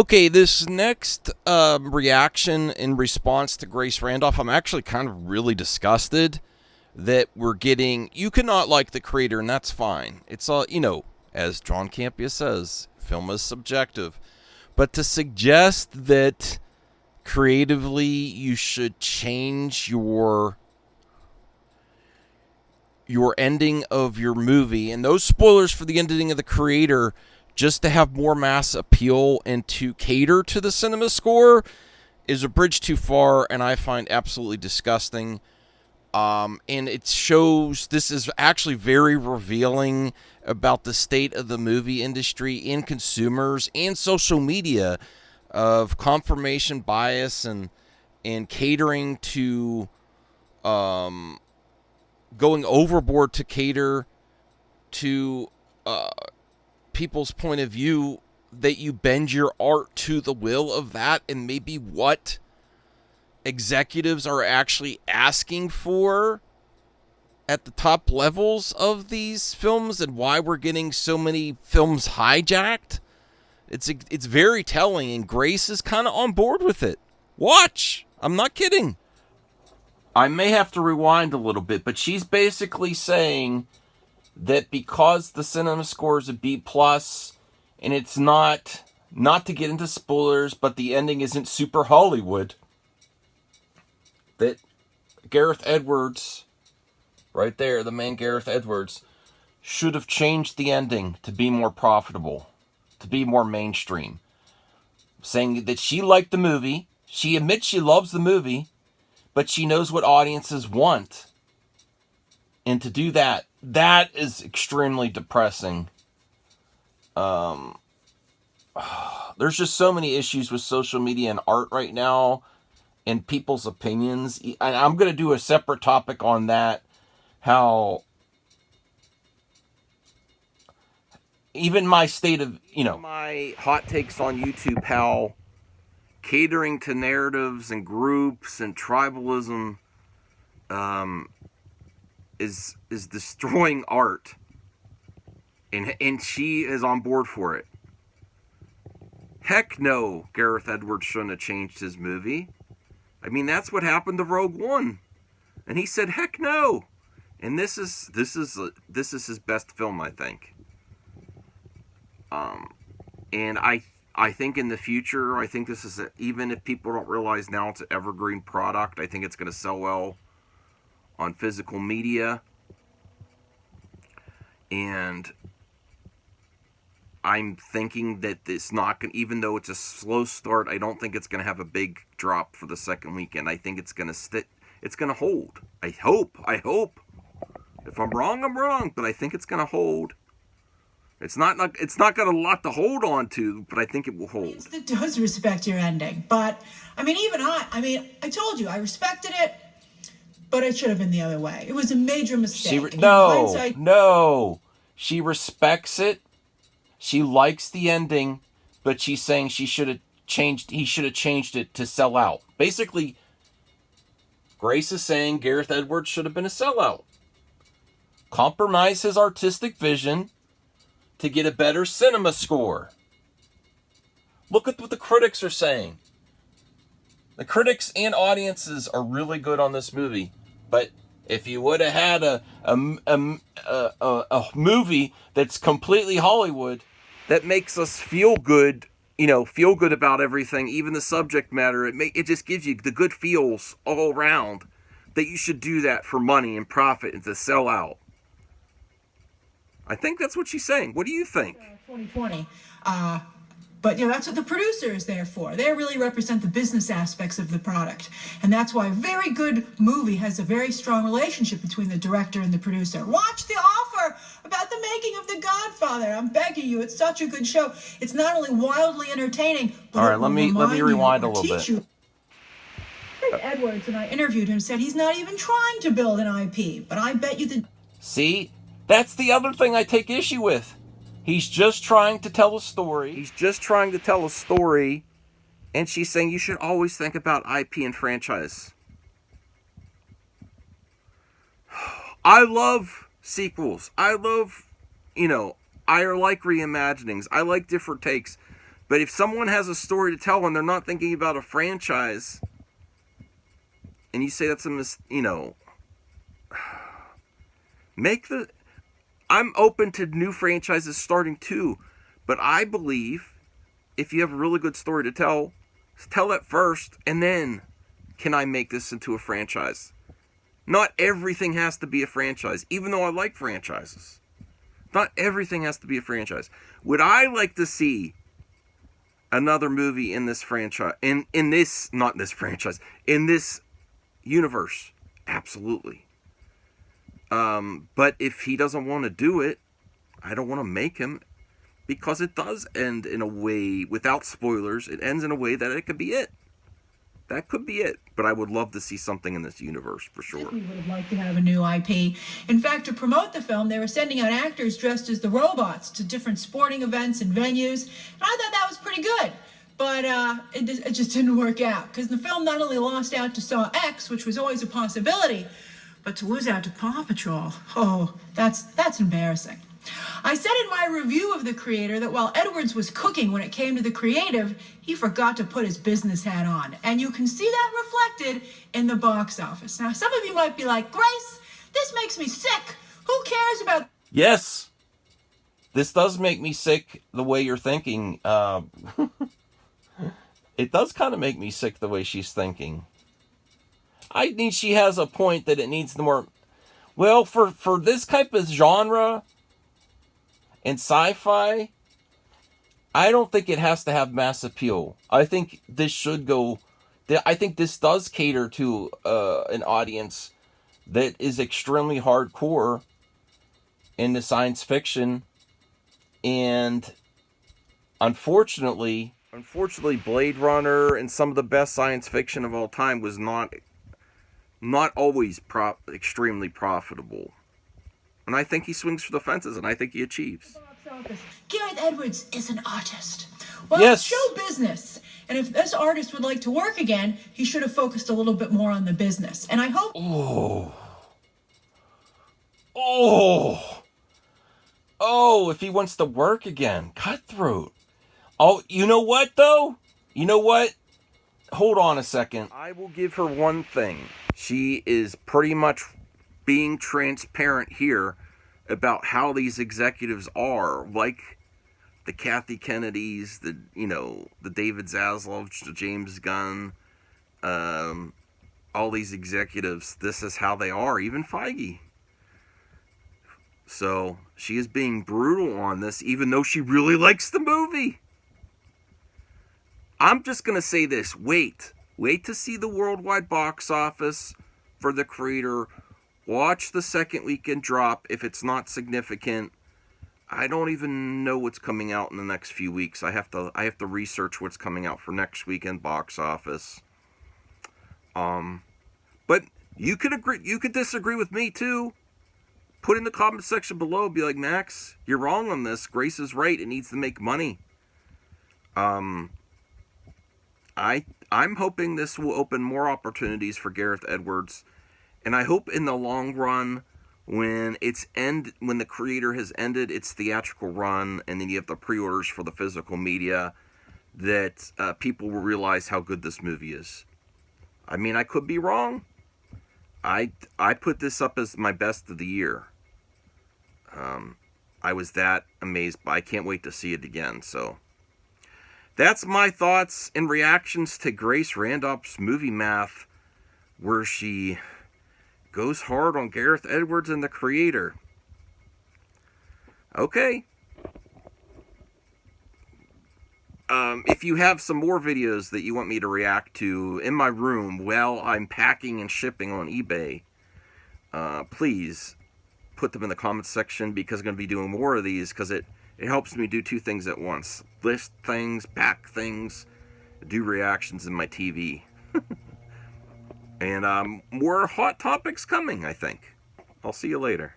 Okay, this next reaction in response to Grace Randolph, I'm actually kind of really disgusted that we're getting. You cannot like the creator, and that's fine. It's all, as John Campea says, film is subjective. But to suggest that creatively you should change your ending of your movie, and those spoilers for the ending of the creator, just to have more mass appeal and to cater to the cinema score, is a bridge too far, and I find absolutely disgusting. And it shows, this is actually very revealing about the state of the movie industry and consumers and social media, of confirmation bias and catering to going overboard to cater to people's point of view, that you bend your art to the will of that, and maybe what executives are actually asking for at the top levels of these films, and why we're getting so many films hijacked. It's very telling, and Grace is kind of on board with it. Watch. I'm not kidding. I may have to rewind a little bit, but she's basically saying that because the cinema score is a B plus, and it's not to get into spoilers, but the ending isn't super Hollywood, that Gareth Edwards, right there, the man Gareth Edwards, should have changed the ending to be more profitable, to be more mainstream. Saying that she liked the movie, she admits she loves the movie, but she knows what audiences want. And to do that is extremely depressing. There's just so many issues with social media and art right now, and people's opinions. I'm going to do a separate topic on that. How even my state of, my hot takes on YouTube, how catering to narratives and groups and tribalism is destroying art, and she is on board for it. Heck no, Gareth Edwards shouldn't have changed his movie. I mean, that's what happened to Rogue One, and he said heck no. And this is his best film, I think. And I think in the future, I think this is even if people don't realize now, it's an evergreen product. I think it's going to sell well on physical media, and I'm thinking that it's not going, even though it's a slow start, I don't think it's going to have a big drop for the second weekend. I think it's going to it's going to hold. I hope. If I'm wrong, I'm wrong, but I think it's going to hold. It's not got a lot to hold on to, but I think it will hold. It does respect your ending, but I told you I respected it, but it should have been the other way. It was a major mistake. No. She respects it. She likes the ending, but she's saying he should have changed it to sell out. Basically, Grace is saying Gareth Edwards should have been a sellout. Compromise his artistic vision to get a better cinema score. Look at what the critics are saying. The critics and audiences are really good on this movie, but if you would have had a movie that's completely Hollywood, that makes us feel good about everything, even the subject matter, it just gives you the good feels all around, that you should do that for money and profit and to sell out. I think that's what she's saying. What do you think? 2020. But that's what the producer is there for. They really represent the business aspects of the product. And that's why a very good movie has a very strong relationship between the director and the producer. Watch The Offer about the making of The Godfather. I'm begging you, it's such a good show. It's not only wildly entertaining, but all right, let me rewind a little bit. Edwards, and I interviewed him, said he's not even trying to build an IP, but I bet you that... See? That's the other thing I take issue with. He's just trying to tell a story. And she's saying you should always think about IP and franchise. I love sequels. I love, I like reimaginings. I like different takes. But if someone has a story to tell and they're not thinking about a franchise, and you say that's I'm open to new franchises starting too, but I believe if you have a really good story to tell that first, and then can I make this into a franchise? Not everything has to be a franchise, even though I like franchises. Not everything has to be a franchise. Would I like to see another movie in this franchise, in this universe? Absolutely. But if he doesn't want to do it, I don't want to make him, because it does end in a way, without spoilers, it ends in a way that it could be it. That could be it. But I would love to see something in this universe, for sure. We would have liked to have a new IP. In fact, to promote the film, they were sending out actors dressed as the robots to different sporting events and venues. And I thought that was pretty good. But it just didn't work out, because the film not only lost out to Saw X, which was always a possibility, but to lose out to Paw Patrol, oh, that's embarrassing. I said in my review of the creator that while Edwards was cooking when it came to the creative, he forgot to put his business hat on. And you can see that reflected in the box office. Now, some of you might be like, Grace, this makes me sick. Who cares about... Yes, this does make me sick the way you're thinking. It does kind of make me sick the way she's thinking. I think she has a point that it needs the more... Well, for this type of genre and sci-fi, I don't think it has to have mass appeal. I think this should go... I think this does cater to an audience that is extremely hardcore into science fiction. And unfortunately, Blade Runner and some of the best science fiction of all time was not always extremely profitable. And I think he swings for the fences, and I think he achieves. Gareth Edwards is an artist. Well, yes. It's show business. And if this artist would like to work again, he should have focused a little bit more on the business. And I hope... Oh, if he wants to work again. Cutthroat. Oh, you know what, though? You know what? Hold on a second. I will give her one thing. She is pretty much being transparent here about how these executives are, like the Kathy Kennedys, the David Zaslavs, the James Gunn, all these executives. This is how they are, even Feige. So she is being brutal on this, even though she really likes the movie. I'm just going to say this. Wait to see the worldwide box office for the creator. Watch the second weekend drop if it's not significant. I don't even know what's coming out in the next few weeks. I have to research what's coming out for next weekend box office. But you could disagree with me too. Put in the comment section below, be like, Max, you're wrong on this. Grace is right. It needs to make money. I'm hoping this will open more opportunities for Gareth Edwards, and I hope in the long run, when the creator has ended its theatrical run, and then you have the pre-orders for the physical media, that people will realize how good this movie is. I mean, I could be wrong. I put this up as my best of the year. I was that amazed, but I can't wait to see it again. So that's my thoughts and reactions to Grace Randolph's movie Math, where she goes hard on Gareth Edwards and the creator. Okay. If you have some more videos that you want me to react to in my room while I'm packing and shipping on eBay, please put them in the comments section, because I'm going to be doing more of these, because it helps me do two things at once. List things, pack things, do reactions in my TV. And more hot topics coming, I think. I'll see you later.